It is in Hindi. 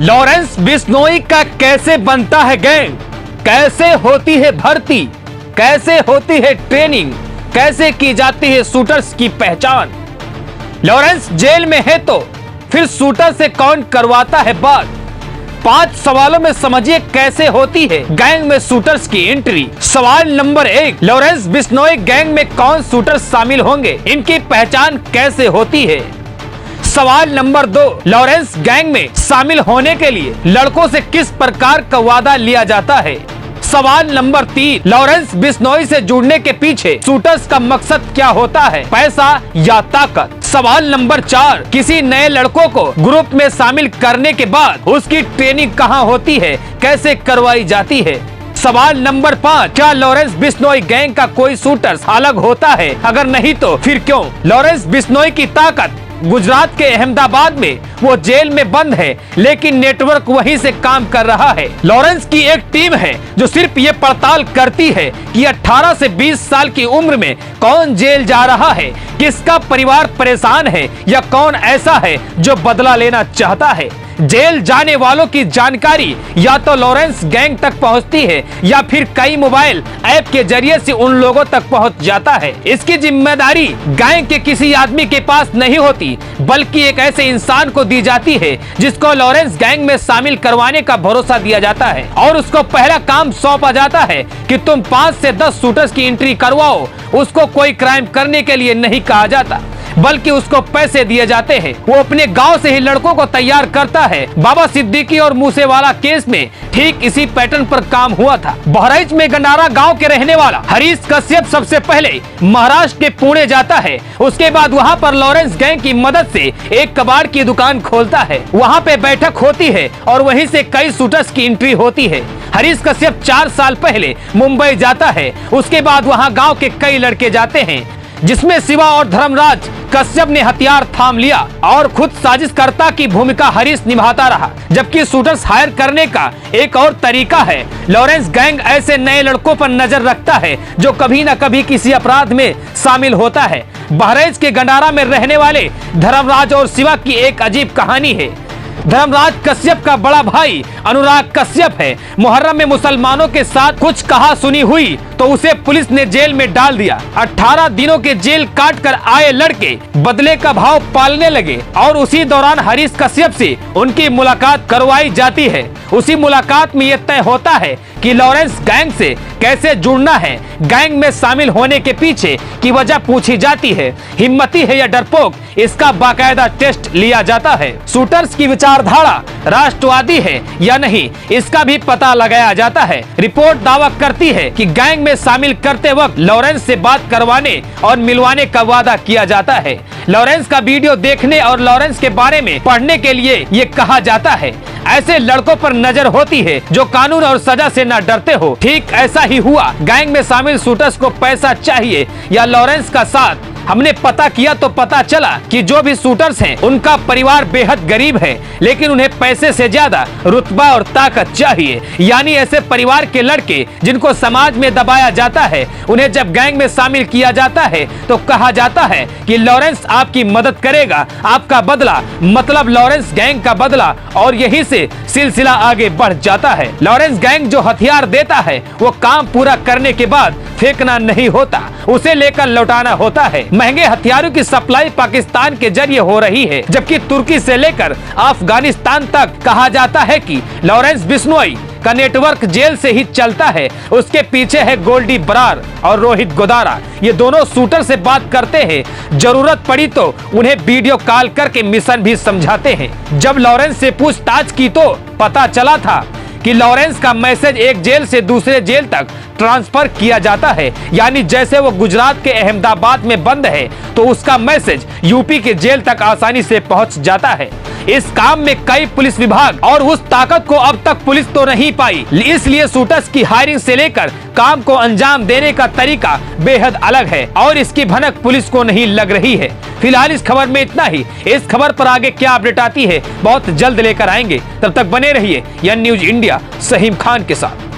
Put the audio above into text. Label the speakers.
Speaker 1: लॉरेंस बिश्नोई का कैसे बनता है गैंग, कैसे होती है भर्ती, कैसे होती है ट्रेनिंग, कैसे की जाती है शूटर्स की पहचान। लॉरेंस जेल में है तो फिर शूटर से कौन करवाता है बात। 5 सवालों में समझिए कैसे होती है गैंग में शूटर्स की एंट्री। सवाल नंबर 1, लॉरेंस बिश्नोई गैंग में कौन शूटर्स शामिल होंगे, इनकी पहचान कैसे होती है। सवाल नंबर 2, लॉरेंस गैंग में शामिल होने के लिए लड़कों से किस प्रकार का वादा लिया जाता है। सवाल नंबर 3, लॉरेंस बिश्नोई से जुड़ने के पीछे शूटर्स का मकसद क्या होता है, पैसा या ताकत। सवाल नंबर 4, किसी नए लड़कों को ग्रुप में शामिल करने के बाद उसकी ट्रेनिंग कहां होती है, कैसे करवाई जाती है। सवाल नंबर 5, क्या लॉरेंस बिश्नोई गैंग का कोई शूटर्स अलग होता है, अगर नहीं तो फिर क्यों। लॉरेंस बिश्नोई की ताकत, गुजरात के अहमदाबाद में वो जेल में बंद है लेकिन नेटवर्क वहीं से काम कर रहा है। लॉरेंस की एक टीम है जो सिर्फ ये पड़ताल करती है कि 18 से 20 साल की उम्र में कौन जेल जा रहा है, किसका परिवार परेशान है या कौन ऐसा है जो बदला लेना चाहता है। जेल जाने वालों की जानकारी या तो लॉरेंस गैंग तक पहुंचती है या फिर कई मोबाइल ऐप के जरिए से उन लोगों तक पहुंच जाता है। इसकी जिम्मेदारी गैंग के किसी आदमी के पास नहीं होती बल्कि एक ऐसे इंसान को दी जाती है जिसको लॉरेंस गैंग में शामिल करवाने का भरोसा दिया जाता है और उसको पहला काम सौंपा जाता है कि तुम 5 से 10 शूटर्स की एंट्री करवाओ। उसको कोई क्राइम करने के लिए नहीं कहा जाता बल्कि उसको पैसे दिए जाते हैं। वो अपने गांव से ही लड़कों को तैयार करता है। बाबा सिद्दीकी और मूसेवाला केस में ठीक इसी पैटर्न पर काम हुआ था। बहराइच में गंडारा गांव के रहने वाला हरीश कश्यप सबसे पहले महाराष्ट्र के पुणे जाता है। उसके बाद वहां पर लॉरेंस गैंग की मदद से एक कबाड़ की दुकान खोलता है। वहां पे बैठक होती है और वहीं से कई शूटर्स की एंट्री होती है। हरीश कश्यप 4 साल पहले मुंबई जाता है। उसके बाद वहां गाँव के कई लड़के जाते हैं जिसमें शिवा और धर्मराज कश्यप ने हथियार थाम लिया और खुद साजिशकर्ता की भूमिका हरीश निभाता रहा। जबकि शूटर्स हायर करने का एक और तरीका है। लॉरेंस गैंग ऐसे नए लड़कों पर नजर रखता है जो कभी न कभी किसी अपराध में शामिल होता है। बहराइच के गंडारा में रहने वाले धर्मराज और शिवा की एक अजीब कहानी है। धर्मराज कश्यप का बड़ा भाई अनुराग कश्यप है। मुहर्रम में मुसलमानों के साथ कुछ कहा सुनी हुई तो उसे पुलिस ने जेल में डाल दिया। 18 दिनों के जेल काट कर आए लड़के बदले का भाव पालने लगे और उसी दौरान हरीश कश्यप से उनकी मुलाकात करवाई जाती है। उसी मुलाकात में यह तय होता है कि लॉरेंस गैंग से कैसे जुड़ना है। गैंग में शामिल होने के पीछे की वजह पूछी जाती है। हिम्मती है या डरपोक, इसका बाकायदा टेस्ट लिया जाता है। शूटर्स की विचारधारा राष्ट्रवादी है या नहीं, इसका भी पता लगाया जाता है। रिपोर्ट दावा करती है कि गैंग में शामिल करते वक्त लॉरेंस से बात करवाने और मिलवाने का वादा किया जाता है। लॉरेंस का वीडियो देखने और लॉरेंस के बारे में पढ़ने के लिए ये कहा जाता है। ऐसे लड़कों पर नजर होती है जो कानून और सजा से न डरते हो। ठीक ऐसा ही हुआ। गैंग में शामिल शूटर्स को पैसा चाहिए या लॉरेंस का साथ। हमने पता किया तो पता चला कि जो भी शूटर्स हैं उनका परिवार बेहद गरीब है लेकिन उन्हें पैसे से ज्यादा रुतबा और ताकत चाहिए। यानी ऐसे परिवार के लड़के जिनको समाज में दबाया जाता है, उन्हें जब गैंग में शामिल किया जाता है तो कहा जाता है कि लॉरेंस आपकी मदद करेगा, आपका बदला मतलब लॉरेंस गैंग का बदला, और यहीं से सिलसिला आगे बढ़ जाता है। लॉरेंस गैंग जो हथियार देता है वो काम पूरा करने के बाद फेंकना नहीं होता, उसे लेकर लौटाना होता है। महंगे हथियारों की सप्लाई पाकिस्तान के जरिए हो रही है जबकि तुर्की से लेकर अफगानिस्तान तक कहा जाता है कि लॉरेंस बिश्नोई का नेटवर्क जेल से ही चलता है। उसके पीछे है गोल्डी बरार और रोहित गोदारा। ये दोनों शूटर से बात करते हैं। जरूरत पड़ी तो उन्हें वीडियो कॉल करके मिशन भी समझाते हैं। जब लॉरेंस से पूछताछ की तो पता चला था कि लॉरेंस का मैसेज एक जेल से दूसरे जेल तक ट्रांसफर किया जाता है। यानी जैसे वो गुजरात के अहमदाबाद में बंद है तो उसका मैसेज यूपी के जेल तक आसानी से पहुंच जाता है। इस काम में कई पुलिस विभाग और उस ताकत को अब तक पुलिस तो नहीं पाई, इसलिए शूटर्स की हायरिंग से लेकर काम को अंजाम देने का तरीका बेहद अलग है और इसकी भनक पुलिस को नहीं लग रही है। फिलहाल इस खबर में इतना ही। इस खबर पर आगे क्या अपडेट आती है बहुत जल्द लेकर आएंगे। तब तक बने रहिए यन न्यूज इंडिया सहीम खान के साथ।